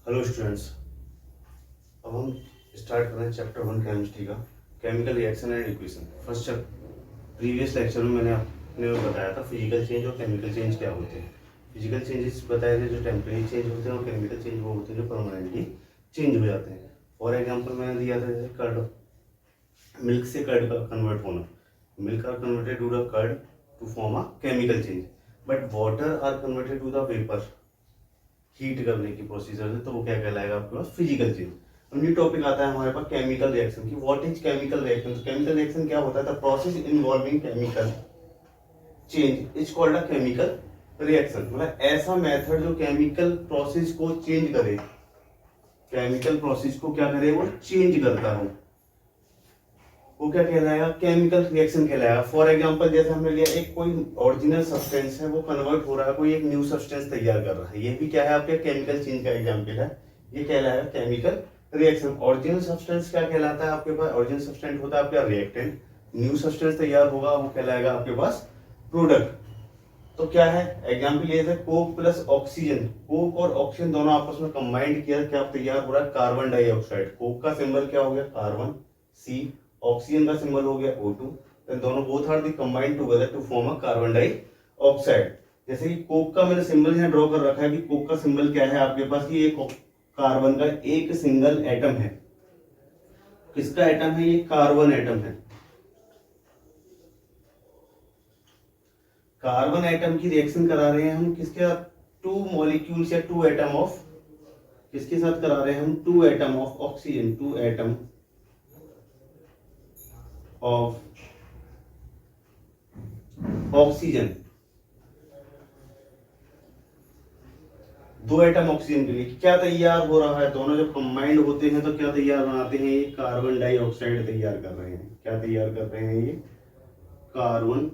Hello students. अब हम start कर रहे हैं चैप्टर 1 केमिस्ट्री का, chemical reaction and equation. First chapter previous lecture में मैंने आपने बताया था फिजिकल चेंज और केमिकल चेंज क्या होते हैं। फिजिकल चेंजेस बताए थे जो टेम्परेरी चेंज होते हैं, और केमिकल चेंज वो होते हैं जो परमानेंटली चेंज हो जाते हैं। फॉर एग्जाम्पल मैंने दिया था जैसे कर्ड, मिल्क से कर्ड का कन्वर्ट होना, milk are converted to the curd to form a chemical change, but water are converted to the vapour heat करने की प्रोसीजर है, तो वो क्या कहलाएगा आपके पास फिजिकल चेंज। न्यू टॉपिक आता है हमारे पास केमिकल रिएक्शन की। What is chemical reaction? Chemical reaction क्या होता है? The process involving chemical change is called a chemical reaction. मतलब ऐसा मेथड जो केमिकल प्रोसेस को चेंज करे, केमिकल प्रोसेस को क्या करे, वो चेंज करता हो, वो क्या कहलाएगा? केमिकल रिएक्शन कहलाएगा। फॉर एग्जांपल जैसे हमने लिया एक कोई ओरिजिनल सब्सटेंस है, वो कन्वर्ट हो रहा है, कोई एक न्यू सब्सटेंस तैयार कर रहा है, ये भी क्या है आपके केमिकल चेंज का एग्जांपल है। ये कहलाएगा केमिकल रिएक्शन। ओरिजिनल सब्सटेंस क्या कहलाता है आपके पास? ओरिजिनल सब्सटेंस होता है आपका रिएक्टेंट। न्यू सब्सटेंस तैयार होगा वो कहलाएगा आपके पास प्रोडक्ट। तो क्या है एग्जाम्पल? ये कोक प्लस ऑक्सीजन, कोक और ऑक्सीजन दोनों आपस में कंबाइंड किया, क्या तैयार हो रहा है? Carbon dioxide. कोक का सिंबल क्या हो गया? कार्बन सी, ऑक्सीजन का सिंबल हो गया O2। देन दोनों both are the combined together to form a carbon dioxide. जैसे कि कोक का मैंने सिंबल यहाँ ड्रॉ कर रखा है कि कोक का सिंबल क्या है आपके पास? कि एक कार्बन का एक सिंगल एटम है। किसका एटम है? ये कार्बन एटम है। कार्बन एटम की रिएक्शन करा रहे हैं हम किसके साथ? टू मॉलिक्यूल्स या टू एटम ऑफ, किसके साथ करा रहे हैं हम? Two atom of oxygen, two atom of oxygen, दो एटम ऑक्सीजन के लिए क्या तैयार हो रहा है? दोनों जब कंबाइंड होते हैं तो क्या तैयार बनाते हैं? ये कार्बन डाइऑक्साइड तैयार कर रहे हैं। क्या तैयार कर रहे हैं? ये कार्बन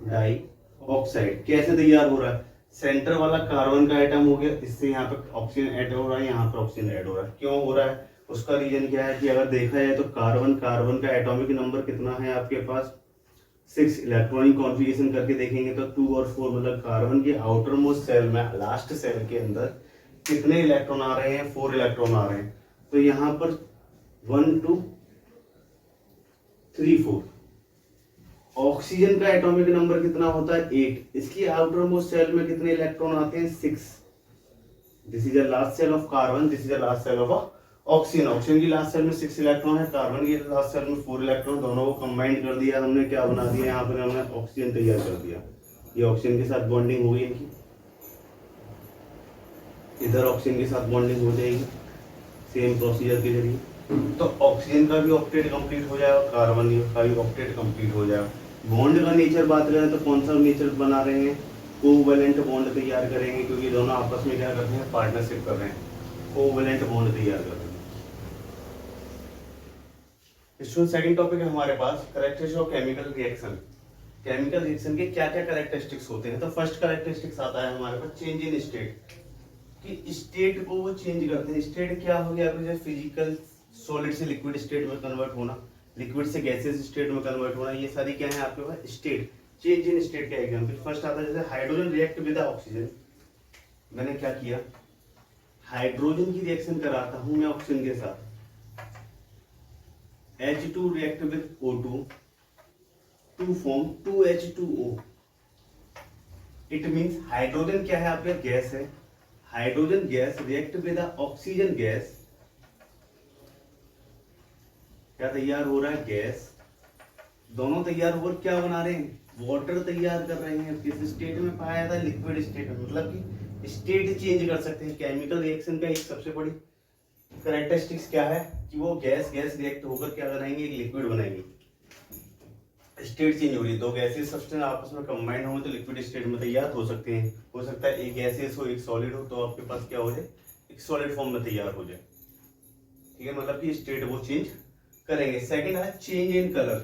डाइऑक्साइड। कैसे तैयार हो रहा है? सेंटर वाला कार्बन का एटम हो गया, इससे यहाँ पे ऑक्सीजन ऐड हो रहा है, यहाँ पे ऑक्सीजन ऐड हो रहा है। क्यों हो रहा है? उसका रीजन क्या है कि अगर देखा जाए तो कार्बन का एटॉमिक नंबर कितना है आपके पास? 6। इलेक्ट्रॉनिक कॉन्फ़िगरेशन करके देखेंगे तो 2 और 4, मतलब कार्बन के आउटर मोस्ट सेल में, लास्ट सेल के अंदर कितने इलेक्ट्रॉन आ रहे हैं? 4 इलेक्ट्रॉन आ रहे हैं। तो यहाँ पर 1 2 3 4। ऑक्सीजन का एटॉमिक नंबर कितना होता है? 8। इसकी आउटर मोस्ट सेल में कितने इलेक्ट्रॉन आते हैं? 6। This is the last shell of carbon, this is the last shell of oxygen. Oxygen की लास्ट सेल में 6 इलेक्ट्रॉन है, कार्बन की लास्ट सेल में 4 इलेक्ट्रॉन। दोनों को कंबाइन कर दिया हमने, क्या बना दिया? यहाँ पर हमने ऑक्सीजन तैयार कर दिया। ये ऑक्सीजन के साथ बॉन्डिंग होगी इनकी, इधर ऑक्सीजन के साथ बॉन्डिंग हो जाएगी सेम प्रोसीजर के जरिए। तो ऑक्सीजन का भी ऑक्टेट कंप्लीट हो जाएगा, कार्बन का भी ऑक्टेट कंप्लीट हो जाएगा। बॉन्ड का नेचर बात करें तो कौन सा नेचर बना रहे हैं? कोवैलेंट बॉन्ड तैयार करेंगे, क्योंकि दोनों आपस में क्या कर रहे हैं? पार्टनरशिप कर रहे हैं, कोवैलेंट बॉन्ड तैयार कर रहे हैं। स्टूडेंट सेकंड टॉपिक है हमारे पास characteristics of chemical reaction. Chemical reaction के क्या क्या कैरेक्टरिस्टिक्स होते हैं? तो फर्स्ट कैरेक्टरिस्टिक्स आता है हमारे पास चेंज इन स्टेट, कि स्टेट को वो चेंज करते हैं। स्टेट क्या हो गया? जैसे फिजिकल सॉलिड से लिक्विड स्टेट में कन्वर्ट होना, लिक्विड से गैसेस स्टेट में कन्वर्ट होना, ये सारी क्या है आपके पास? स्टेट। चेंज इन स्टेट का एग्जांपल फर्स्ट आता है जैसे हाइड्रोजन रिएक्ट विद ऑक्सीजन। मैंने क्या किया? हाइड्रोजन की रिएक्शन कराता हूं मैं ऑक्सीजन के साथ। H2 react with O2 to form 2H2O. It means hydrogen क्या है आपके? गैस है। Hydrogen gas react with oxygen gas, क्या तैयार हो रहा है? गैस। दोनों तैयार होकर क्या बना रहे हैं? वाटर तैयार कर रहे हैं। किस स्टेट में पाया था? लिक्विड स्टेट में। मतलब कि स्टेट चेंज कर सकते हैं। केमिकल रिएक्शन का एक सबसे बड़ी कैरेक्टरिस्टिक्स क्या है कि वो गैस रिएक्ट होकर क्या बनाएंगे? एक लिक्विड बनाएंगे। स्टेट चेंज हो रही है, दो गैसेस सब्सटेंस आपस में कंबाइन होंगे तो लिक्विड स्टेट में तैयार हो सकते हैं। हो सकता है एक गैसेस हो एक सॉलिड हो, तो आपके पास क्या हो जाए? एक सॉलिड फॉर्म में तैयार हो जाए। ठीक है, मतलब कि स्टेट वो चेंज करेंगे। सेकंड है change in colour.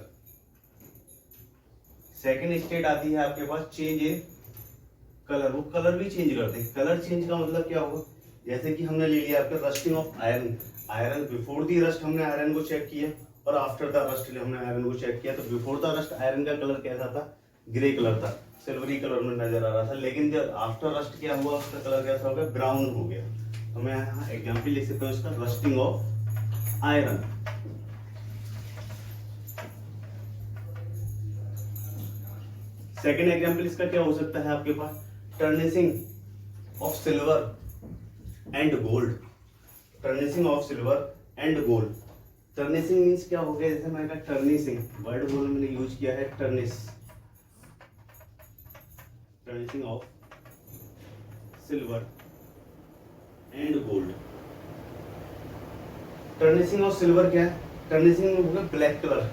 Second state आती है आपके पास चेंज इन कलर। वो कलर भी चेंज करते हैं। कलर चेंज का मतलब क्या होगा? जैसे कि हमने ले लिया आपके rusting of iron. Iron before the rust हमने आयरन को चेक किया, और आफ्टर द रस्ट हमने आयरन को चेक किया। तो बिफोर द रस्ट आयरन का कलर कैसा था? ग्रे कलर था, सिल्वरी कलर में नजर आ रहा था, लेकिन जब आफ्टर रस्ट क्या हुआ उसका कलर कैसा हो गया, ब्राउन हो गया। तो मैं यहाँ एग्जाम्पल लिख सकता हूँ इसका, rusting of iron. Second example इसका क्या हो सकता है आपके पास, tarnishing of silver and gold. Tarnishing of silver and gold. Tarnishing means क्या हो गया, जैसे मैंने कहा टर्निशिंग, वर्ड बोल मैंने यूज किया है tarnish, tarnishing of silver and gold. Tarnishing of silver क्या है, टर्निशिंग में होगा ब्लैक कलर।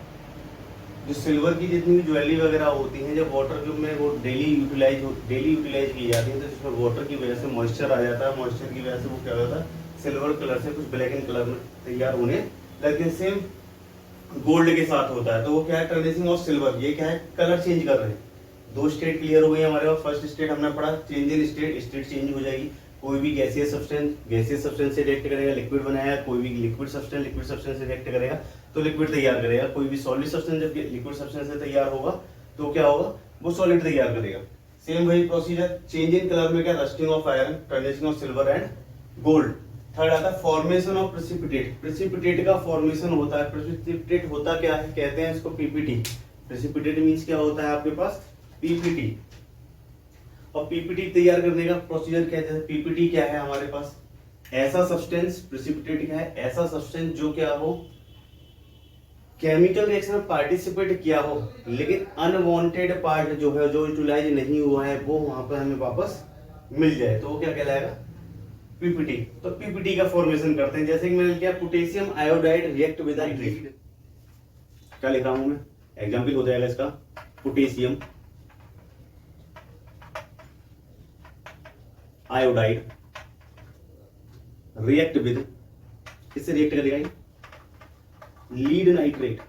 जो सिल्वर की जितनी भी ज्वेलरी वगैरह होती हैं, जब वाटर में वो डेली यूटिलाइज की जाती है, तो जिसमें वाटर की वजह से मॉइस्चर आ जाता है, मॉइस्चर की वजह से वो क्या होता है, सिल्वर कलर से कुछ ब्लैक एंड कलर में तैयार होने लगते हैं। सेम गोल्ड के साथ होता है। तो वो क्या है, टर्निशिंग ऑफ सिल्वर, ये क्या है, कलर चेंज कर रहे हैं। दो स्टेट क्लियर हो गई हमारे पास। फर्स्ट स्टेट हमने पढ़ा, change in state, state change हो जाएगी। कोई भी गैसियस सब्सटेंस से रिएक्ट करेगा, लिक्विड बनाया, कोई भी लिक्विड सब्सटेंस से रिएक्ट करेगा तो लिक्विड तैयार करेगा। कोई भी सॉलिड सब्सटेंस जब लिक्विड सब्सटेंस से तैयार होगा तो क्या होगा, वो सॉलिड तैयार करेगा। सेम वही प्रोसीजर। चेंज इन कलर में क्या, rusting of iron, tarnishing of silver and gold. Third आता है फॉर्मेशन ऑफ प्रेसिपिटेट। प्रेसिपिटेट का फॉर्मेशन होता है। प्रेसिपिटेट होता क्या है, कहते हैं इसको पीपीटी। प्रेसिपिटेट मींस क्या होता है आपके पास, पीपीटी। और पीपीटी तैयार करने का प्रोसीजर क्या है, पीपीटी क्या है हमारे पास, ऐसा सब्सटेंस, प्रेसिपिटेट क्या है, ऐसा सब्सटेंस जो क्या हो, केमिकल रिएक्शन में पार्टिसिपेट किया हो, लेकिन अनवांटेड पार्ट जो है, जो यूटिलाइज नहीं हुआ है, वो वहां पर हमें वापस मिल जाए, तो वो क्या कहलाएगा, पीपीटी। तो पीपीटी का फॉर्मेशन करते हैं। जैसे कि मैंने लिखा potassium iodide react with nitrate, क्या लिखा हूं मैं, एग्जांपल हो जाएगा इसका, पोटेशियम आयोडाइड रिएक्ट विद, किससे रिएक्ट करेगा ये, lead nitrate.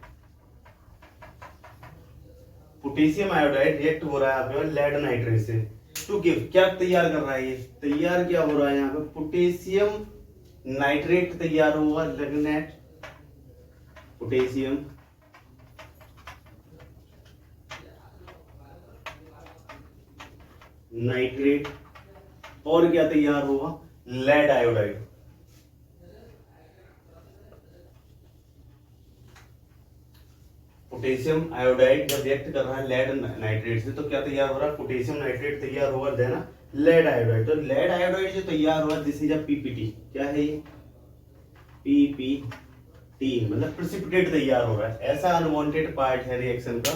Potassium iodide react हो रहा है आपके पास लेड नाइट्रेट से, टू गिव, क्या तैयार कर रहा है ये, तैयार क्या हो रहा है यहाँ पे, पोटेशियम नाइट्रेट तैयार होगा, लिग्नेट पोटेशियम नाइट्रेट, और क्या तैयार होगा, लेड आयोडाइड। पोटेशियम आयोडाइड जब रिएक्ट कर रहा है लेड नाइट्रेट से, तो क्या तैयार हो रहा है, पोटेशियम नाइट्रेट तैयार होगा, देना लेड आयोडाइड। तो लेड आयोडाइड जो तैयार हुआ, दिस इज अ पीपीटी। क्या है ये, पीपीटी, मतलब प्रेसिपिटेट तैयार हो रहा है। ऐसा अनवांटेड पार्ट है रिएक्शन का,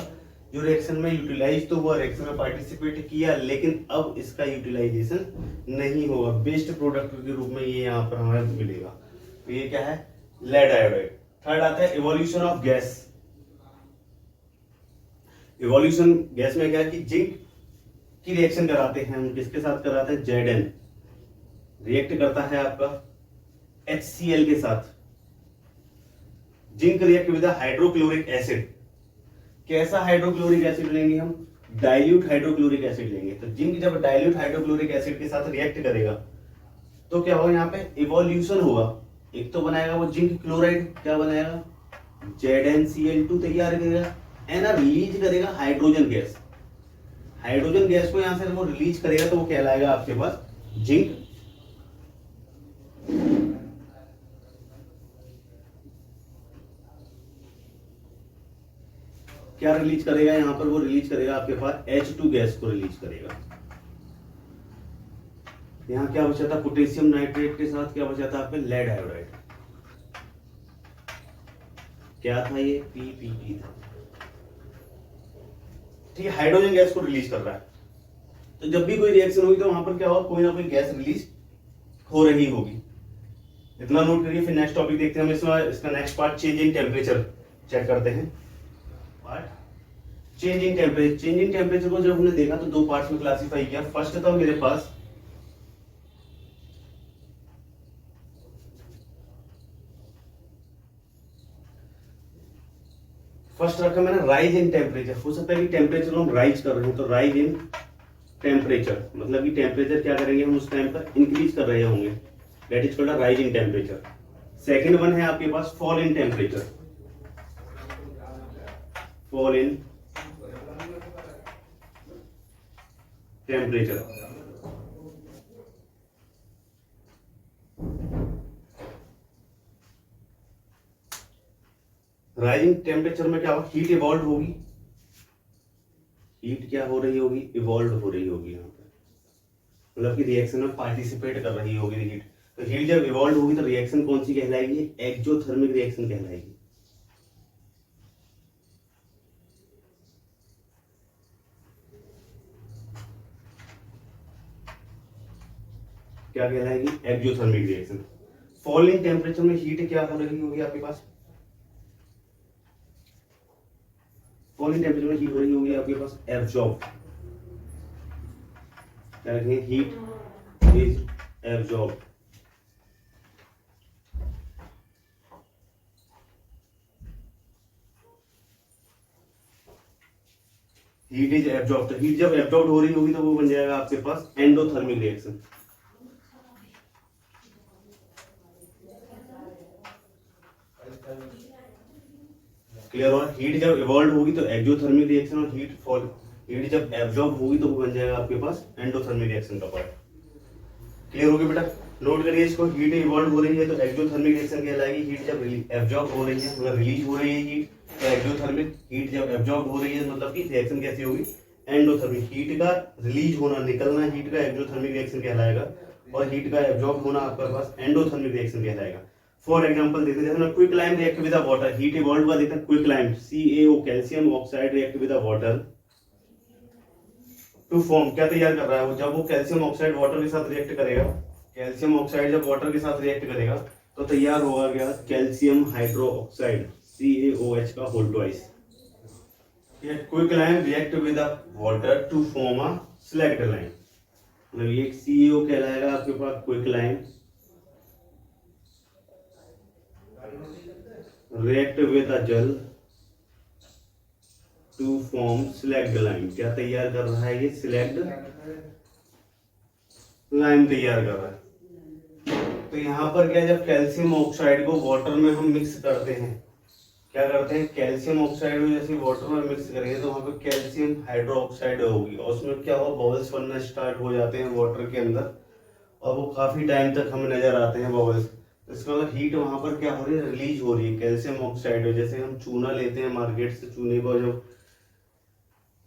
जो रिएक्शन में यूटिलाइज तो हुआ, रिएक्शन में पार्टिसिपेट किया, लेकिन अब इसका यूटिलाइजेशन नहीं होगा, बेस्ट प्रोडक्ट के रूप में ये यहाँ पर हमें मिलेगा। तो ये क्या है, लेड आयोडाइड। थर्ड आता है evolution of gas. Evolution gas में क्या है कि जिंक की रिएक्शन कराते हैं हम, किसके साथ कराते हैं, Zn रिएक्ट करता है आपका HCl के साथ। Zinc react with hydrochloric acid. कैसा हाइड्रोक्लोरिक एसिड लेंगे हम, डाइल्यूट हाइड्रोक्लोरिक एसिड लेंगे। तो जिंक जब डाइल्यूट हाइड्रोक्लोरिक एसिड के साथ रिएक्ट करेगा तो क्या होगा, यहाँ पे इवोल्यूशन होगा। एक तो बनाएगा वो जिंक क्लोराइड, क्या बनाएगा, ZnCl2 तैयार करेगा, एना रिलीज करेगा हाइड्रोजन गैस। हाइड्रोजन गैस को यहां से वो रिलीज करेगा तो वो कहलाएगा आपके पास जिंक। क्या रिलीज करेगा यहां पर, वो रिलीज करेगा आपके पास H2 गैस को रिलीज करेगा। यहां क्या बचा था, पोटेशियम नाइट्रेट के साथ क्या बचा था आपके, लेड आयोडाइड। क्या था ये, पीपीटी था। ठीक है, हाइड्रोजन गैस को रिलीज कर रहा है। तो जब भी कोई रिएक्शन होगी तो वहां पर क्या होगा, कोई ना कोई गैस रिलीज हो रही होगी। इतना नोट करिए। फिर नेक्स्ट टॉपिक देखते हैं हम इसका next part, change in temperature check करते हैं। Part change in temperature. Change in temperature को जब हमने देखा तो दो पार्ट्स में क्लासिफाई किया। फर्स्ट था मेरे पास फर्स्ट रखा मैंने राइज इन टेम्परेचर। हो सकता है कि टेम्परेचर हम राइज कर रहे हैं, तो राइज इन टेम्परेचर मतलब कि टेम्परेचर क्या करेंगे हम उस टाइम पर, इंक्रीज कर रहे होंगे, that is called rise in temperature. Second one है आपके पास fall in temperature. Fall in temperature. Rising temperature में क्या होगा, हीट इवॉल्व होगी, हीट क्या हो रही होगी, इवॉल्व हो रही होगी यहाँ पे, मतलब कि रिएक्शन में पार्टिसिपेट कर रही होगी हीट। तो हीट जब इवॉल्व होगी तो रिएक्शन कौन सी कहलाएगी, एक्सोथर्मिक रिएक्शन कहलाएगी। क्या कहलाएगी, एक्सोथर्मिक रिएक्शन। फॉलिंग टेम्परेचर में हीट क्या हो रही होगी आपके पास, फॉलिंग टेम्परेचर में हीट हो रही होगी आपके पास एब्जॉर्ब, क्या रखेंगे, heat is absorb. Heat is absorb, तो हीट जब एब्जॉर्ब हो रही होगी तो वो बन जाएगा आपके पास एंडोथर्मिक रिएक्शन। क्लियर हुआ, हीट जब इवॉल्व होगी तो एक्सोथर्मिक रिएक्शन, और हीट जब एब्जॉर्ब होगी तो वो बन जाएगा आपके पास एंडोथर्मिक रिएक्शन का पार्ट। क्लियर हो गया बेटा, नोट करिए इसको, हीट इवॉल्व हो रही है तो एक्सोथर्मिक रिएक्शन कहलाएगी, हीट जब एब्जॉर्ब हो रही है मतलब रिलीज हो रही है हीट तो एक्सोथर्मिक, हीट जब एब्जॉर्ब हो रही है मतलब कि रिएक्शन कैसी होगी, एंडोथर्मिक। हीट का रिलीज होना, निकलना हीट का एक्सोथर्मिक रिएक्शन कहलाएगा, और हीट का एब्जॉर्ब होना आपके पास एंडोथर्मिक रिएक्शन कहलाएगा। फॉर एग्जांपल देते हैं, जैसे quick lime react with water, heat evolve हुआ, देखते हैं quick lime CaO calcium oxide react with water to form, क्या तैयार कर रहा है वो, जब वो कैल्शियम ऑक्साइड वाटर के साथ रिएक्ट करेगा, कैल्शियम ऑक्साइड जब वाटर के साथ रिएक्ट करेगा तो तैयार होगा क्या, कैल्शियम हाइड्रोक्साइड CaOH का whole twice. Quick lime react with water to form a slaked lime, मतलब ये CaO कहलाएगा आपके पास quick lime react with a जल टू फॉर्म स्लैग्ड लाइम, क्या तैयार कर रहा है ये, स्लैग्ड लाइम तैयार कर रहा है। तो यहाँ पर क्या, जब कैल्शियम ऑक्साइड को वाटर में हम मिक्स करते हैं, क्या करते हैं, कैल्शियम ऑक्साइड को जैसे वाटर में मिक्स करेंगे तो वहाँ पे कैल्शियम हाइड्रोक्साइड होगी, और उसमें क्या हो, बबल्स बनना स्टार्ट हो जाते हैं वाटर के अंदर, और वो काफी टाइम तक हमें नजर आते हैं बबल्स। तो इसका मतलब हीट वहां पर क्या हो रही है, रिलीज हो रही है कैल्शियम ऑक्साइड। जैसे हम चूना लेते हैं मार्केट से, चूने को जब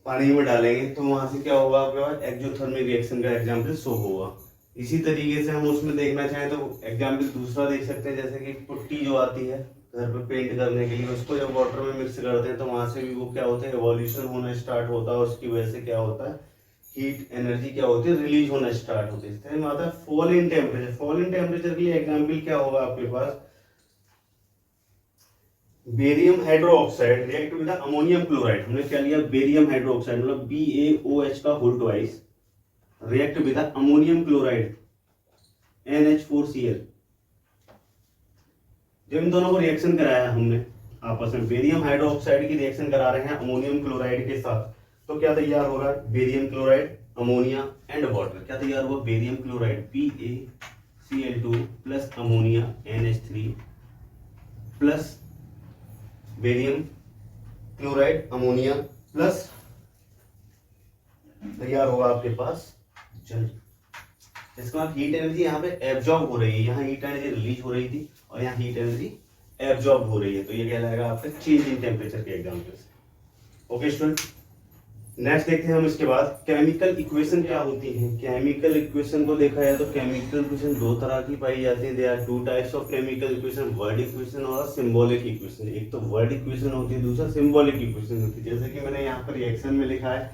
पानी में डालेंगे तो वहां से क्या होगा आपके पास, एक्सोथर्मिक रिएक्शन का एग्जाम्पल शो होगा। इसी तरीके से हम उसमें देखना चाहें तो एग्जाम्पल दूसरा देख सकते हैं, जैसे कि पुट्टी जो आती है घर पे पेंट करने के लिए, उसको जब वाटर में मिक्स करते हैं तो वहां से भी वो क्या होता है, एवोल्यूशन होना स्टार्ट होता है, उसकी वजह से क्या होता है, हीट एनर्जी क्या होती है, रिलीज होना स्टार्ट होती है। इस तरह में आता है fall in temperature. Fall in temperature के लिए एग्जाम्पल क्या होगा आपके पास, barium hydroxide react with ammonium chloride, हमने क्या लिया, बेरियम हाइड्रोक्साइड मतलब BaOH का whole twice react with ammonium chloride NH4Cl। जब इन दोनों को रिएक्शन कराया हमने आपस में, बेरियम हाइड्रोक्साइड की रिएक्शन करा रहे हैं अमोनियम क्लोराइड के साथ, तो क्या तैयार होगा, barium chloride, ammonia and water. क्या तैयार हुआ, barium chloride BaCl2 plus ammonia NH3 plus barium chloride ammonia plus तैयार होगा आपके पास जल। इसका मतलब हीट एनर्जी यहाँ पे एब्जॉर्ब हो रही है, यहाँ हीट एनर्जी रिलीज हो रही थी और यहाँ हीट एनर्जी एब्जॉर्ब हो रही है, तो ये कहलाएगा आपका चेंज इन टेम्परेचर के एग्जांपल। ओके स्टूडेंट, नेक्स्ट देखते हैं हम इसके बाद केमिकल इक्वेशन क्या होती है। केमिकल इक्वेशन को देखा जाए तो केमिकल इक्वेशन दो तरह की पाई जाती है। There are two types of chemical equation, word equation और सिंबॉलिक इक्वेशन। एक तो वर्ड इक्वेशन होती है, दूसरा सिंबॉलिक इक्वेशन होती है। जैसे कि मैंने यहाँ पर रिएक्शन में लिखा है,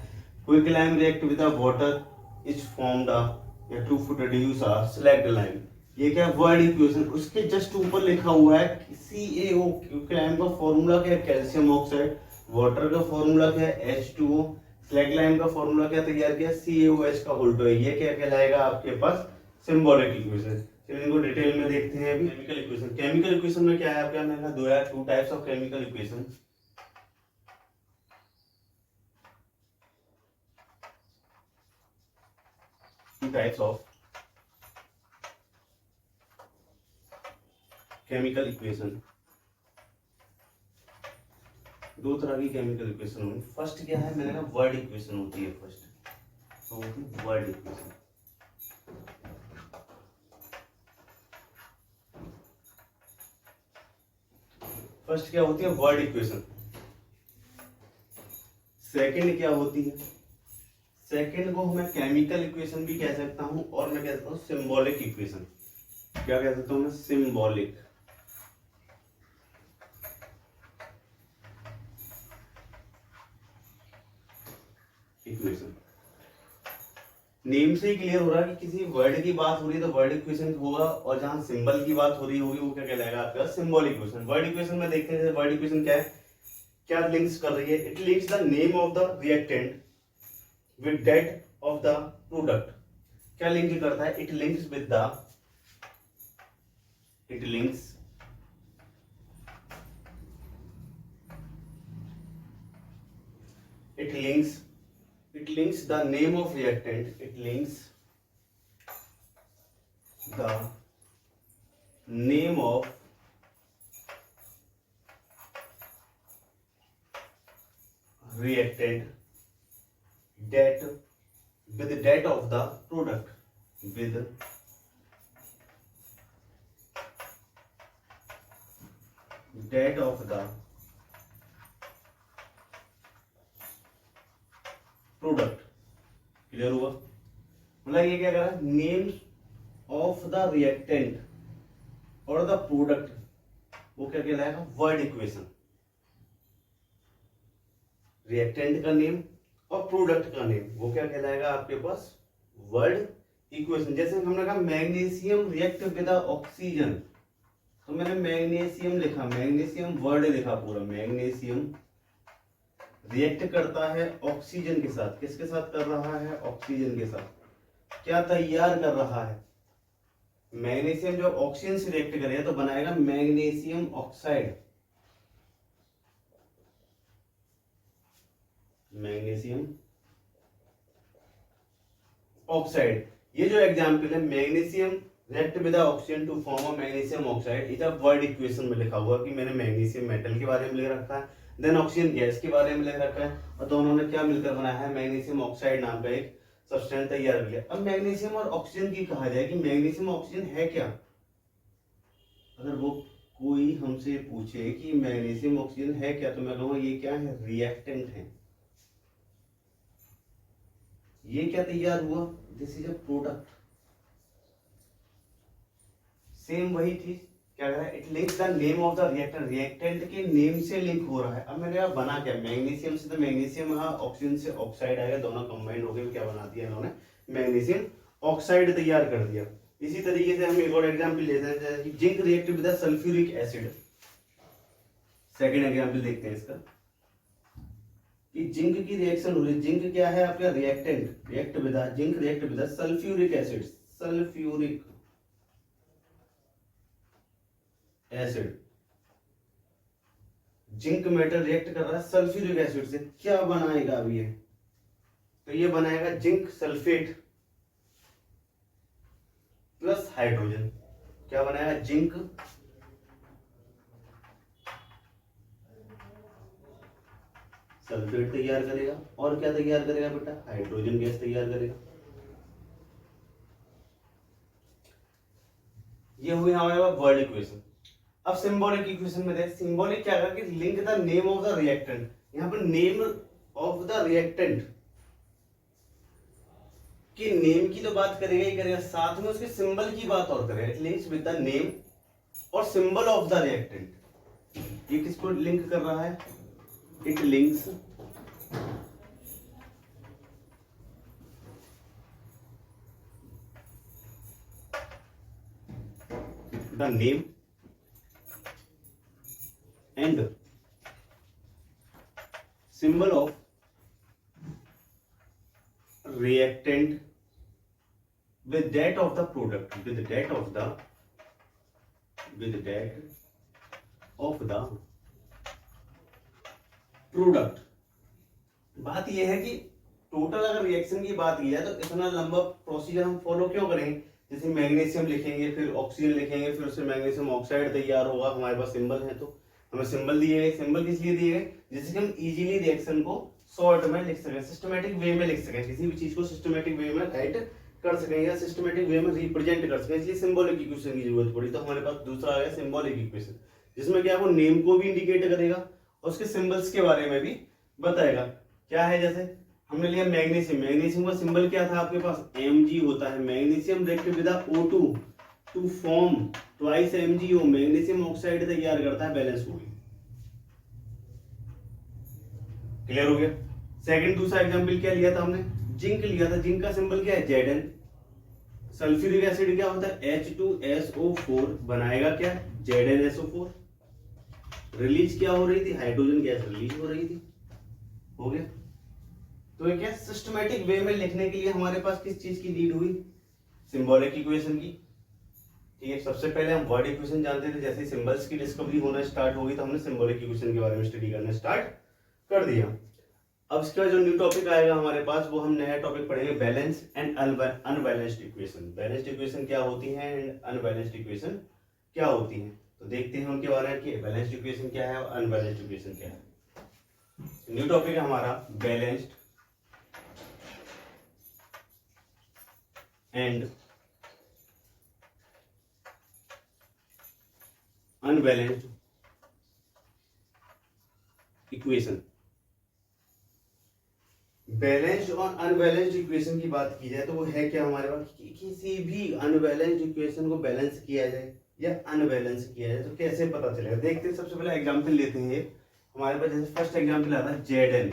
quick lime react with water is formed या to produce a slaked lime. ये क्या वर्ड इक्वेशन, उसके जस्ट ऊपर लिखा हुआ है CaO, क्विक लाइम का फॉर्मूला क्या है, कैल्शियम ऑक्साइड, वाटर का फॉर्मूला क्या है H2O, स्लैग लाइन का फॉर्मूला क्या तैयार किया, CaOH का होल ट्वाइस। ये क्या कहलाएगा आपके पास, सिंबॉलिक इक्वेशन। चलिए इनको डिटेल में देखते हैं अभी। केमिकल इक्वेशन, केमिकल इक्वेशन में क्या है आपका, मैंने दो या to types of chemical equation. To types of chemical equation, दो तरह की केमिकल इक्वेशन होगी। फर्स्ट क्या है, मैंने कहा वर्ड इक्वेशन होती है फर्स्ट, वर्ड इक्वेशन। फर्स्ट क्या होती है वर्ड इक्वेशन। सेकंड क्या होती है, सेकंड को मैं केमिकल इक्वेशन भी कह सकता हूं और मैं कह सकता हूं सिंबॉलिक इक्वेशन। क्या कह सकता हूं मैं, सिंबॉलिक इक्वेशन। नेम से ही क्लियर हो रहा है कि किसी वर्ड की बात हो रही है तो वर्ड इक्वेशन होगा, और जहां सिंबल की बात हो रही होगी वो क्या कहलाएगा आपका, सिंबल इक्वेशन। वर्ड इक्वेशन में देखते हैं वर्ड इक्वेशन क्या है, क्या लिंक्स कर रही है, it links the name of the reactant with that of the product. क्या लिंक करता है, it links with the, it links it links the name of reactant, it links the name of reactant that with that of the product, with that of the product. Clear हुआ, मतलब ये क्या कर रहा है, names of the reactant और the product, वो क्या कहलाएगा, वर्ड इक्वेशन। रिएक्टेंट का नेम और प्रोडक्ट का नेम वो क्या कहलाएगा आपके पास, वर्ड इक्वेशन। जैसे हमने कहा मैग्नीशियम रिएक्ट विद ऑक्सीजन, तो मैंने मैग्नीशियम लिखा, मैग्नीशियम वर्ड लिखा पूरा, मैग्नीशियम रिएक्ट करता है ऑक्सीजन के साथ। किसके साथ कर रहा है, ऑक्सीजन के साथ। क्या तैयार कर रहा है, मैग्नीशियम जब ऑक्सीजन से रिएक्ट करेगा तो बनाएगा मैग्नीशियम ऑक्साइड, मैग्नीशियम ऑक्साइड। ये जो एग्जांपल है, magnesium react with oxygen to form a magnesium oxide, इधर वर्ड इक्वेशन में लिखा हुआ कि मैंने मैग्नीशियम मेटल के बारे में लिख रखा है, देन ऑक्सीजन गैस के बारे में लिख रखा है, और दोनों ने क्या मिलकर बनाया है, मैग्नीशियम ऑक्साइड नाम का एक सब्सटेंस तैयार कर लिया। अब मैग्नीशियम और ऑक्सीजन की कहा जाए कि मैग्नीशियम ऑक्सीजन है क्या, अगर वो कोई हमसे पूछे कि मैग्नीशियम ऑक्सीजन है क्या, तो मैं कहूँगा ये क्या है, रिएक्टेंट है। ये क्या तैयार हुआ, this is a product. Same वही चीज क्या कर रहा है, it links the name of the reactant, reactant के नेम से लिंक हो रहा है। अब मैंने यहाँ बना क्या, मैग्नीशियम से तो मैग्नीशियम, ऑक्सीजन से ऑक्साइड आएगा, दोनों कंबाइंड हो गए, क्या बना दिया इन्होंने, मैग्नीशियम ऑक्साइड तैयार कर दिया। इसी तरीके से हम एक और एग्जांपल लेते हैं, जैसे कि zinc react with sulphuric acid. Second example देखते हैं इसका, कि जिंक की रिएक्शन हो रही है, जिंक क्या है आपका, reactant, react with zinc react with sulphuric acid, sulphuric acid. Zinc metal react कर रहा है सल्फ्यूरिक एसिड से, क्या बनाएगा अब ये, तो ये बनाएगा जिंक सल्फेट प्लस हाइड्रोजन। क्या बनाएगा, जिंक सल्फेट तैयार करेगा, और क्या तैयार करेगा बेटा, हाइड्रोजन गैस तैयार करेगा। ये हुई हमारे पास वर्ड इक्वेशन। अब सिंबॉलिक इक्वेशन में देख, सिंबॉलिक क्या है कि link the name of the reactant, यहां पर नेम ऑफ द रिएक्टेंट कि नेम की तो बात करेगा ही करेगा, साथ में उसके सिंबल की बात और करेगा। It links with the name और सिंबल ऑफ द रिएक्टेंट। ये किसको लिंक कर रहा है, it links the name and symbol of reactant with that of the product, with that of the product. बात यह है कि टोटल अगर रिएक्शन की बात की जाए तो इतना लंबा प्रोसीजर हम फॉलो क्यों करेंगे, जैसे मैग्नीशियम लिखेंगे, फिर ऑक्सीजन लिखेंगे, फिर उससे मैग्नीशियम ऑक्साइड तैयार होगा, हमारे पास सिंबल है, तो हमें सिंबल दिए गए। सिंबल किस लिए दिए गए, जिससे कि हम इजीली रिएक्शन को शॉर्ट में लिख सके, सिस्टमेटिक वे में लिख सके, किसी भी चीज को सिस्टमेटिक वे में राइट कर सके या सिस्टमेटिक वे में रिप्रेजेंट कर सके, इसलिए सिंबॉलिक इक्वेशन की जरूरत पड़ी। तो हमारे पास दूसरा आ गया सिंबॉलिक इक्वेशन, जिसमें क्या वो नेम को भी इंडिकेट करेगा और उसके सिंबल्स के बारे में भी बताएगा। क्या है, जैसे हमने लिया मैग्नीशियम, मैग्नीशियम का सिंबल क्या था आपके पास, Mg होता है। Magnesium react with O2 to form twice MgO, magnesium oxide तैयार करता है बैलेंस हो गई। क्लियर हो गया। सेकंड दूसरा एग्जांपल क्या लिया था हमने, जिंक लिया था। जिंक का सिंबल क्या है, Zn। सल्फ्यूरिक एसिड क्या होता है, H2SO4 बनाएगा क्या, ZnSO4। रिलीज क्या हो रही थी, हाइड्रोजन गैस रिलीज हो रही थी। हो गया। तो ये क्या सिस्टमैटिक वे में लिखने के लिए हमारे पास किस चीज की नीड हुई, सिंबॉलिक इक्वेशन की। ठीक है, सबसे पहले हम वर्ड इक्वेशन जानते थे, जैसे सिंबल्स की डिस्कवरी होना स्टार्ट होगी तो हमने सिंबॉलिक इक्वेशन के बारे में स्टडी करना स्टार्ट कर दिया। अब इसके बाद जो न्यू टॉपिक आएगा हमारे पास, वो हम नया टॉपिक पढ़ेंगे, balance and unbalanced equation. Balanced equation क्या होती है एंड अनबैलेंस्ड इक्वेशन क्या होती है, तो देखते हैं उनके बारे में कि बैलेंस्ड इक्वेशन क्या है और अनबैलेंस्ड इक्वेशन क्या है। न्यू टॉपिक है हमारा balanced and unbalanced equation. Balanced और अनबैलेंस्ड इक्वेशन की बात की जाए तो वो है क्या हमारे पास, किसी भी अनबैलेंस्ड इक्वेशन को बैलेंस किया जाए या अनबैलेंस किया जाए तो कैसे पता चलेगा। देखते हैं, सबसे पहले एग्जांपल लेते हैं। हमारे पास जैसे फर्स्ट एग्जांपल आता है Zn।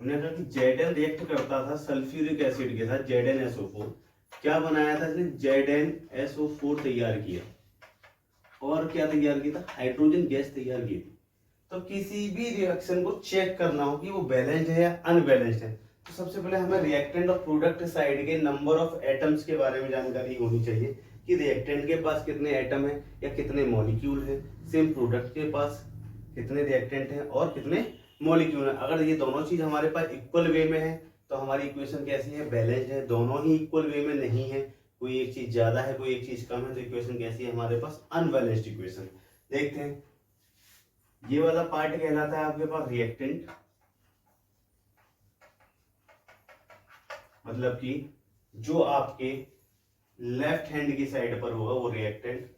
हमने कहा कि Zn रिएक्ट करता था सल्फ्यूरिक एसिड के साथ, ZnSO4। क्या बनाया था इसने, ZnSO4 तैयार किया और क्या तैयार किया था, हाइड्रोजन गैस तैयार की थी। तो किसी भी रिएक्शन को चेक करना हो कि वो बैलेंस्ड है या अनबैलेंस्ड है, तो सबसे पहले हमें रिएक्टेंट और प्रोडक्ट साइड के नंबर ऑफ एटम्स के बारे में जानकारी होनी चाहिए कि रिएक्टेंट के पास कितने एटम है या कितने मॉलिक्यूल है, सेम प्रोडक्ट के पास कितने रिएक्टेंट है और कितने मॉलिक्यूल है। अगर ये दोनों चीज हमारे पास इक्वल वे में है तो हमारी इक्वेशन कैसी है, बैलेंस्ड है। दोनों ही इक्वल वे में नहीं है, कोई एक चीज ज्यादा है कोई एक चीज कम है, तो इक्वेशन कैसी है हमारे पास, अनबैलेंस्ड इक्वेशन। देखते हैं, ये वाला पार्ट कहलाता है आपके पास रिएक्टेंट, मतलब कि जो आपके लेफ्ट हैंड की साइड पर होगा वो रिएक्टेंट,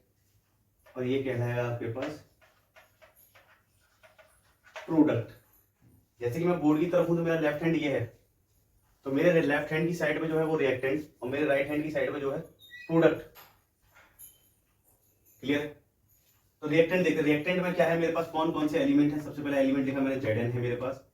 और ये कहलाएगा आपके पास प्रोडक्ट। जैसे कि मैं बोर्ड की तरफ हूं तो मेरा लेफ्ट हैंड ये है, तो मेरे लेफ्ट हैंड की साइड में जो है वो रिएक्टेंट और मेरे राइट हैंड की साइड में जो है प्रोडक्ट। क्लियर। तो रिएक्टेंट देखते, रिएक्टेंट में क्या है मेरे पास, कौन कौन से एलिमेंट है। सबसे पहला एलिमेंट लिखा मैंने Zn है मेरे पास।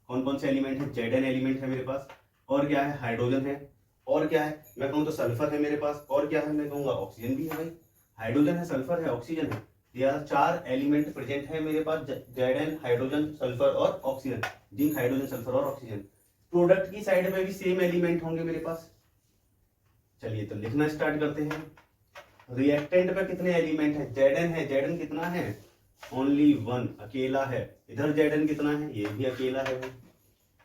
कौन कौन से एलिमेंट है, Zn एलिमेंट है मेरे पास, और क्या है, हाइड्रोजन है, और क्या है, मैं कहूँ तो सल्फर है मेरे पास, और क्या है, मैं कहूँगा ऑक्सीजन भी है भाई। हाइड्रोजन है, सल्फर है, ऑक्सीजन है, ये 4 एलिमेंट प्रेजेंट है मेरे पास, Zn, हाइड्रोजन, सल्फर और ऑक्सीजन। जिंक, हाइड्रोजन, सल्फर और ऑक्सीजन। प्रोडक्ट की साइड में भी सेम एलिमेंट होंगे मेरे पास। चलिए तो लिखना स्टार्ट करते हैं। रिएक्टेंट पे कितने एलिमेंट है, Zn है, Zn कितना है, ओनली 1, अकेला है। इधर Zn कितना है, ये भी अकेला है,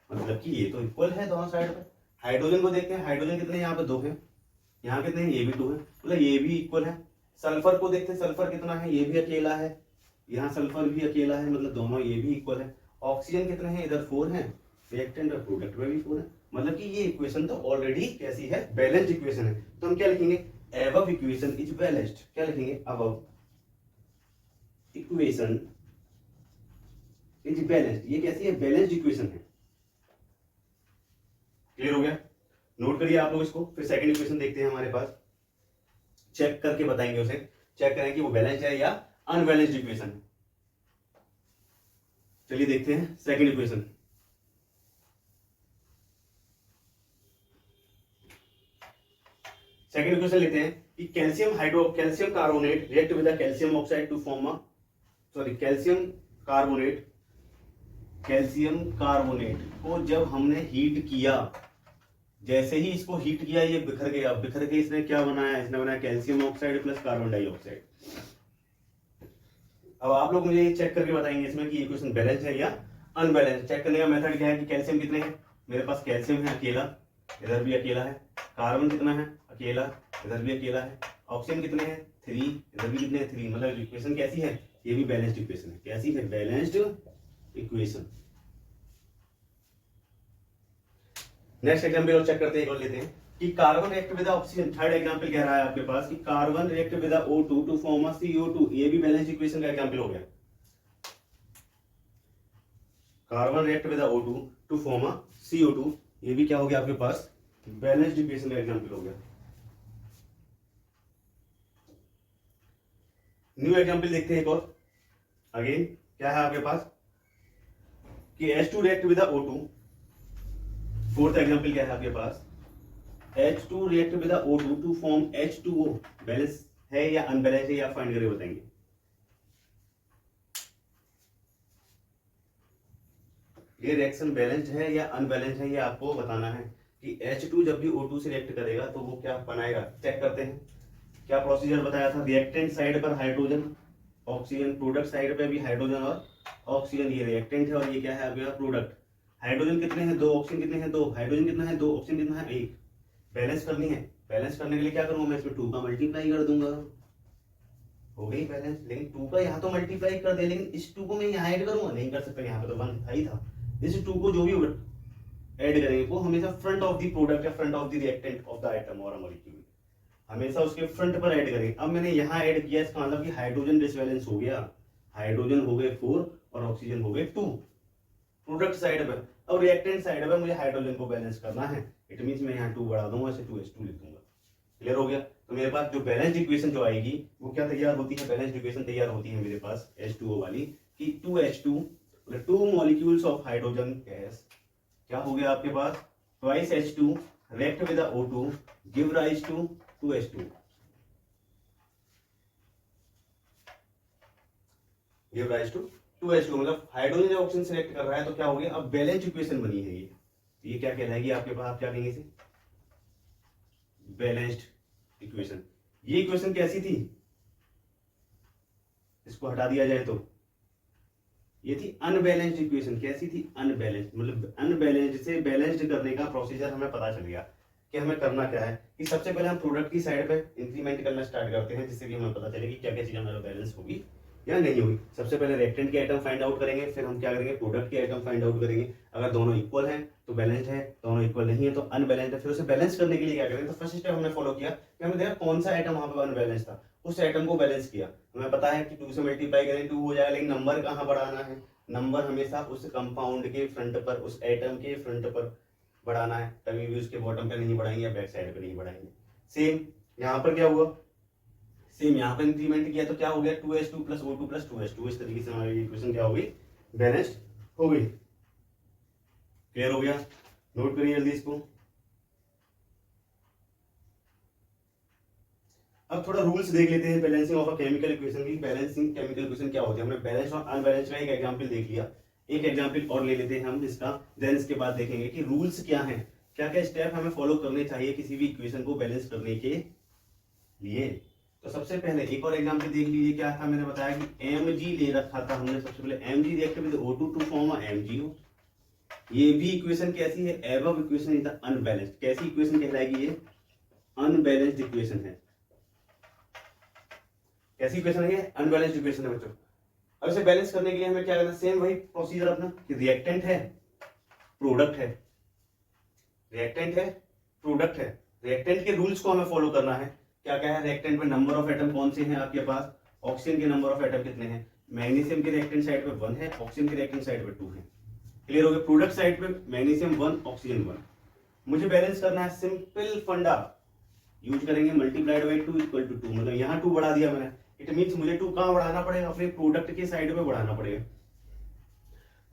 मतलब कि ये तो इक्वल है दोनों साइड पे। हाइड्रोजन को देखते हैं, हाइड्रोजन कितने, यहाँ पे 2 है, यहाँ कितने हैं, ये भी 2 है, मतलब ये भी इक्वल है। सल्फर को देखते हैं, सल्फर कितना है, ये भी अकेला है, यहाँ सल्फर भी अकेला है, मतलब दोनों ये भी इक्वल है। ऑक्सीजन कितने हैं, इधर 4 है, रिएक्टेंट और प्रोडक्ट में भी 4 है, मतलब कि ये इक्वेशन तो ऑलरेडी कैसी है, बैलेंस्ड इक्वेशन है। तो हम क्या लिखेंगे, above equation is balanced। क्या लिखेंगे, above equation is balanced। ये कैसी है, बैलेंस्ड इक्वेशन है। क्लियर हो गया, नोट करिए आप लोग इसको। फिर सेकंड इक्वेशन देखते हैं हमारे पास, चेक करके बताएंगे उसे, चेक करें कि वो बैलेंस्ड है या अनबैलेंस्ड इक्वेशन है। चलिए देखते हैं सेकंड इक्वेशन। सेकंड इक्वेशन लेते हैं कि calcium carbonate react with calcium oxide to form calcium carbonate को जब हमने हीट किया, जैसे ही इसको हीट किया ये बिखर गया, बिखर के इसने क्या बनाया, इसने बनाया calcium oxide plus carbon dioxide. अब आप लोग मुझे ये चेक करके बताएंगे इसमें कि इक्वेशन बैलेंस है या अनबैलेंस। चेक करने का मेथड क्या है कि कैल्शियम कितने हैं, मेरे पास कैल्शियम है अकेला, इधर भी अकेला है। कार्बन कितना है, अकेला, इधर भी अकेला है। ऑक्सीजन कितने हैं, 3, इधर भी कितने हैं, 3, मतलब इक्वेशन कैसी है, ये भी बैलेंस्ड इक्वेशन है। कैसी है, बैलेंस्ड इक्वेशन। नेक्स्ट एग्जांपल और चेक करते हैं, एक और लेते हैं कि carbon react with oxygen. Third example कह रहा है आपके पास कि carbon react with O2 to form a CO2। ये भी बैलेंस इक्वेशन का एग्जांपल हो गया। Carbon react with O2 to form a CO2, ये भी क्या हो गया आपके पास, बैलेंस्ड इक्वेशन का एग्जांपल हो गया। न्यू एग्जांपल देखते हैं एक और। अगेन क्या है आपके पास कि H2 react with O2। Fourth example क्या है आपके पास, H2 react with O2 to form H2O। Balance है या अनबैलेंस है, या फाइंड करके बताएंगे। ये रिएक्शन बैलेंस्ड है या अनबैलेंस्ड है, ये आपको बताना है कि H2 जब भी O2 से रिएक्ट करेगा तो वो क्या बनाएगा। चेक करते हैं क्या प्रोसीजर बताया था। रिएक्टेंट साइड पर हाइड्रोजन ऑक्सीजन, प्रोडक्ट साइड पे भी हाइड्रोजन और ऑक्सीजन। ये रिएक्टेंट है और ये क्या है आपके प्रोडक्ट। हाइड्रोजन कितने हैं, 2, ऑक्सीजन कितने हैं, 2। हाइड्रोजन कितना है, 2, ऑक्सीजन कितना है, 1। बैलेंस करनी है। बैलेंस करने के लिए क्या करूंगा मैं, इसमें 2 का मल्टीप्लाई कर दूंगा, हो गई बैलेंस। लेकिन 2 का यहाँ तो मल्टीप्लाई कर दे, लेकिन इस 2 को मैं यहाँ ऐड करूंगा, नहीं कर सकता, यहाँ पे तो 1 था ही था। इस 2 को जो भी ऐड करेंगे वो हमेशा फ्रंट ऑफ द प्रोडक्ट या front of the reactant of the item और मॉलिक्यूल, हमेशा उसके फ्रंट पर ऐड करेंगे। अब मैंने यहाँ ऐड किया, इसका मतलब कि हाइड्रोजन डिसबैलेंस हो गया। हाइड्रोजन हो गए 4 और ऑक्सीजन हो गए 2 प्रोडक्ट साइड पर। अब रिएक्टेंट साइड पर मुझे हाइड्रोजन को बैलेंस करना है। इट मींस मैं यहाँ 2 बढ़ा दूंगा, इसे 2H2 लिख दूंगा। क्लियर हो गया। तो मेरे पास जो बैलेंस्ड इक्वेशन जो आएगी वो क्या तैयार होती है, बैलेंस्ड इक्वेशन तैयार होती है मेरे पास H2O वाली कि 2H2 2 molecules of hydrogen gas क्या हो गया आपके पास, twice H2 react with the O2 give rise to 2H2, give rise to 2H2। मतलब हाइड्रोजन जब ऑक्सीजन सेलेक्ट कर रहा है तो क्या हो गया, अब बैलेंस्ड इक्वेशन बनी है ये। तो ये क्या कहलाएगी आपके पास, आप क्या कहेंगे इसे, बैलेंस्ड इक्वेशन। ये इक्वेशन कैसी थी, इसको हटा दिया जाए तो ये थी अनबैलेंस्ड इक्वेशन। कैसी थी, अनबैलेंस्ड। मतलब अनबैलेंस्ड से बैलेंस्ड करने का प्रोसीजर हमें पता चल गया कि हमें करना क्या है कि सबसे पहले हम प्रोडक्ट की साइड पे इंक्रीमेंट करना स्टार्ट करते हैं, जिससे कि हमें पता चले कि क्या क्या चीजें हमारा बैलेंस होगी या नहीं होगी। सबसे पहले रिएक्टेंट के आइटम फाइंड आउट करेंगे, फिर हम क्या करेंगे, प्रोडक्ट के आइटम फाइंड आउट करेंगे। अगर दोनों इक्वल हैं तो बैलेंस्ड है, दोनों इक्वल नहीं है तो अनबैलेंस्ड है। फिर उसे बैलेंस करने के लिए क्या करेंगे, तो फर्स्ट स्टेप हमने फॉलो किया कि हमने देखा कौन सा आइटम वहां पर अनबैलेंस था, उस आइटम को बैलेंस किया। हमें पता है कि 2 से मल्टीप्लाई करें 2 हो जाएगा, लेकिन नंबर कहाँ बढ़ाना है, नंबर हमेशा उस कंपाउंड के फ्रंट पर, उस एटम के फ्रंट पर बढ़ाना है, कभी भी उसके बॉटम पे नहीं बढ़ाएंगे या बैक साइड पे नहीं बढ़ाएंगे। सेम यहाँ पर क्या हुआ, सेम यहाँ पर इंक्रीमेंट किया तो क्या हो गया, 2H2 plus O2 plus 2H2। इस तरीके से हमारी इक्वेशन क्या हो गई, बैलेंस्ड हो गई। क्लियर हो गया, नोट करिए जल्दी इसको। अब थोड़ा रूल्स देख लेते हैं balancing of a chemical equation की। बैलेंसिंग केमिकल इक्वेशन क्या होती है, हमने बैलेंस और अनबैलेंस का एक एग्जांपल देख लिया, एक एग्जांपल और ले लेते हैं हम इसका। देन इसके बाद देखेंगे कि रूल्स क्या हैं, क्या क्या स्टेप हमें फॉलो करने चाहिए किसी भी इक्वेशन को बैलेंस करने के लिए। तो सबसे पहले एक और एग्जांपल देख लीजिए, क्या था, मैंने बताया कि Mg ले रखा था हमने। सबसे पहले Mg react with O2 to form a MgO। ये भी इक्वेशन कैसी है, above equation is the unbalanced. कैसी इक्वेशन कहलाएगी ये, अनबैलेंस्ड इक्वेशन है। कैसी इक्वेशन है ये, अनबैलेंस्ड इक्वेशन है बच्चों। अब इसे बैलेंस करने के लिए हमें क्या करना है, सेम वही प्रोसीजर अपना कि रिएक्टेंट है, प्रोडक्ट है, रिएक्टेंट है, प्रोडक्ट है। रिएक्टेंट के रूल्स को हमें फॉलो करना है। क्या क्या है, रिएक्टेंट में नंबर ऑफ एटम कौन से हैं आपके पास, ऑक्सीजन के नंबर ऑफ एटम कितने हैं, मैग्नीशियम के रिएक्टेंट साइड पे 1 है, ऑक्सीजन के रिएक्टेंट साइड पे 2 है। क्लियर हो गया। प्रोडक्ट साइड पे मैग्नीशियम 1 ऑक्सीजन 1। मुझे बैलेंस करना है, सिंपल फंडा यूज करेंगे, मल्टीप्लाइड बाई 2 इक्वल टू 2। मतलब यहाँ 2 बढ़ा दिया मैंने, इट मीन्स मुझे 2 कहाँ बढ़ाना पड़ेगा, अपने प्रोडक्ट के साइड पे बढ़ाना पड़ेगा।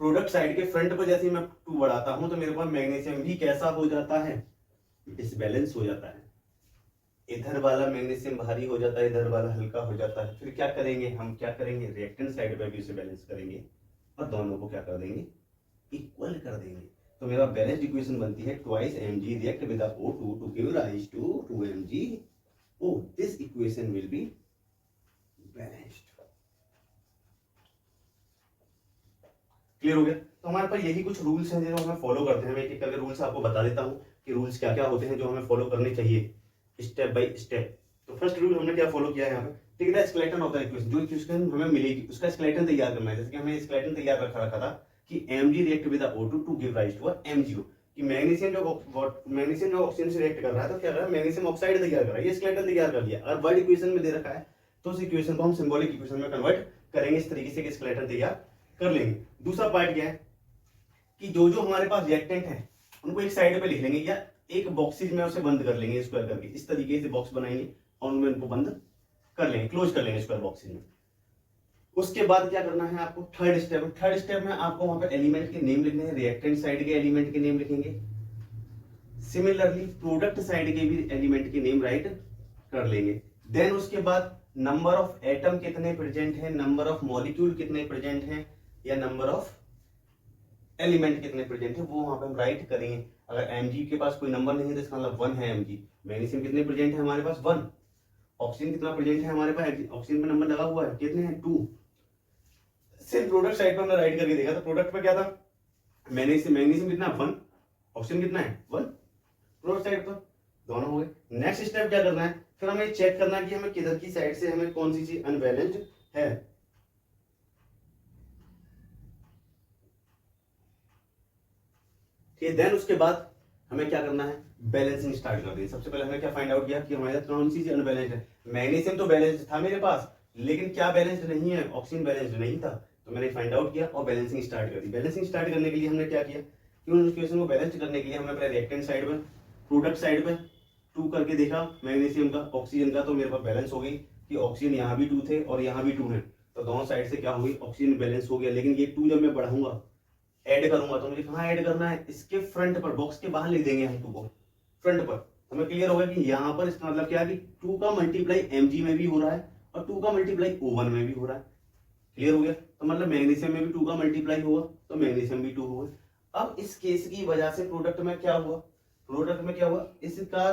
प्रोडक्ट साइड के फ्रंट पर जैसे मैं 2 बढ़ाता हूं तो मेरे पास मैग्नीशियम भी कैसा हो जाता है, डिसबैलेंस हो जाता है। इधर वाला मैग्नीशियम भारी हो जाता है, इधर वाला हल्का हो जाता है। फिर क्या करेंगे हम, क्या करेंगे, रिएक्टेंट साइड पे भी उसे बैलेंस करेंगे और दोनों को क्या कर देंगे, इक्वल कर देंगे। तो मेरा बैलेंस्ड इक्वेशन बनती है twice Mg react with O2 to give rise to 2MgO। This equation will be balanced. Clear हो गया। तो हमारे पास यही कुछ रूल्स हैं जो हमें फॉलो करते हैं। मैं एक एक करके रूल्स आपको बता देता हूँ कि रूल्स क्या क्या होते हैं जो हमें फॉलो करने चाहिए स्टेप बाय स्टेप। तो फर्स्ट रूल हमने क्या फॉलो किया है यहाँ पे, ठीक है, स्केलेटन होता है इक्वेशन, जो इक्वेशन हमें मिलेगी उसका स्केलेटन तैयार करना है। जैसे कि हमने स्केलेटन तैयार रखा था कि Mg react with O2 to give rise to MgO। कि मैग्नीशियम जो ऑक्सीजन से रिएक्ट कर रहा है तो क्या कर रहा है, मैग्नीशियम ऑक्साइड तैयार कर रहा है, ये स्केलेटन तैयार कर लिया। अगर वर्ड इक्वेशन में दे रखा है तो उस इक्वेशन को हम सिंबॉलिक इक्वेशन में कन्वर्ट करेंगे इस तरीके से कि स्केलेटन तैयार कर लेंगे। दूसरा पार्ट क्या है कि जो जो हमारे पास रिएक्टेंट है उनको एक साइड पे लिख लेंगे या एक बॉक्सेज में उसे बंद कर लेंगे स्क्वायर करके, इस तरीके से बॉक्स बनाएंगे और उनमें उनको बंद कर लेंगे, क्लोज कर लेंगे स्क्वायर बॉक्सेज में। उसके बाद क्या करना है आपको, थर्ड स्टेप में आपको वहां पे एलिमेंट के नेम लिखने हैं, रिएक्टेंट साइड के एलिमेंट के नेम लिखेंगे, सिमिलरली प्रोडक्ट साइड के भी एलिमेंट के नेम राइट कर लेंगे। देन उसके बाद नंबर ऑफ एटम कितने प्रेजेंट है, नंबर ऑफ मॉलिक्यूल कितने प्रेजेंट हैं, या नंबर ऑफ एलिमेंट कितने प्रेजेंट है, वो वहां पे हम राइट करेंगे। अगर mg के पास कोई नंबर नहीं है तो इसका मतलब 1 है mg। मैग्नीशियम कितने प्रेजेंट है हमारे पास 1। ऑक्सीजन कितना प्रेजेंट है हमारे पास, ऑक्सीजन पे नंबर लगा हुआ है, कितने हैं 2। सिर्फ प्रोडक्ट साइड पे हमने राइट करके देखा तो प्रोडक्ट पे क्या था, मैग्नीशियम कितना 1, ऑक्सीजन कितना है 1, प्रोडक्ट साइड पर दोनों हो गए। नेक्स्ट स्टेप क्या करना है, फिर हमें चेक करना है कि हमें किधर की साइड से हमें कौन सी चीज अनबैलेंस्ड है। देन उसके बाद हमें क्या करना है, बैलेंसिंग स्टार्ट कर दी। सबसे पहले हमें क्या फाइंड आउट किया कि हमारे साथ कौन सी चीज अनबैलेंस्ड है। मैग्नीशियम तो बैलेंस्ड था मेरे पास, लेकिन क्या बैलेंस्ड नहीं है, ऑक्सीजन बैलेंस्ड नहीं था, तो मैंने फाइंड आउट किया और बैलेंसिंग स्टार्ट कर दी। बैलेंसिंग स्टार्ट करने के लिए हमने क्या किया कि उन इक्वेशन को बैलेंस करने के लिए हमने पहले रिएक्टेंट साइड पे, प्रोडक्ट साइड पे 2 करके देखा मैग्नीशियम का, ऑक्सीजन का, तो मेरे पास बैलेंस हो गई कि ऑक्सीजन यहाँ भी 2 थे और यहाँ भी 2 है, तो दोनों साइड से क्या हो गई, ऑक्सीजन बैलेंस हो गया। लेकिन ये 2 जब मैं बढ़ाऊंगा, ऐड करूंगा, तो मुझे कहाँ ऐड करना है, इसके फ्रंट पर, बॉक्स के बाहर लिख देंगे हम 2 को फ्रंट पर। हमें क्लियर होगा कि यहाँ पर इसका मतलब क्या है कि 2 का मल्टीप्लाई mg में भी हो रहा है और 2 का मल्टीप्लाई O1 में भी हो रहा है। क्लियर हो गया, तो मतलब मैग्नीशियम में भी 2 का मल्टीप्लाई होगा तो मैग्नीशियम भी 2 होगा। अब इस केस की वजह से प्रोडक्ट में क्या हुआ, इसका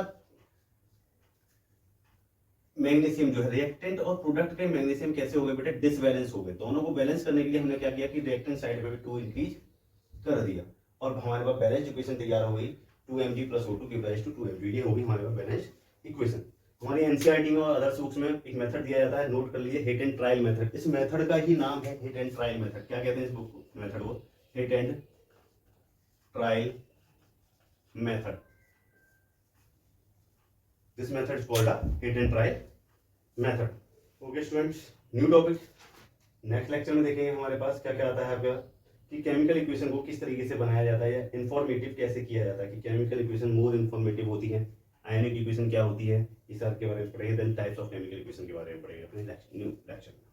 मैग्नीशियम जो है, रिएक्टेंट और प्रोडक्ट के मैग्नीशियम कैसे हो गए बेटा, डिसबैलेंस हो गए। दोनों को बैलेंस करने के लिए हमने क्या किया कि रिएक्टेंट साइड पे भी 2 इंक्रीज कर दिया और हमारे पास बैलेंस इक्वेशन तैयार हो गई, 2mg + O2 give rise to 2mg। ये होगी हमारे पास बैलेंस इक्वेशन। हमारी एनसीईआरटी में और अदर्स बुक्स में एक मेथड दिया जाता है, नोट कर लीजिए, हिट एंड ट्रायल मेथड। इस मेथड का ही नाम है हिट एंड ट्रायल मेथड। क्या कहते हैं इस बुक मेथड को, hit and trial method. This method is called a hit and trial method. Okay students, new topic next lecture में देखेंगे हमारे पास क्या क्या आता है आपका, कि केमिकल इक्वेशन को किस तरीके से बनाया जाता है या इंफॉर्मेटिव कैसे किया जाता है, कि केमिकल इक्वेशन मोर इंफॉर्मेटिव होती है, आयनिक इक्वेशन क्या होती है, इस सब के बारे में पढ़ेंगे। Then types of chemical equation के बारे में पढ़ेंगे अपने न्यू लेक्चर में।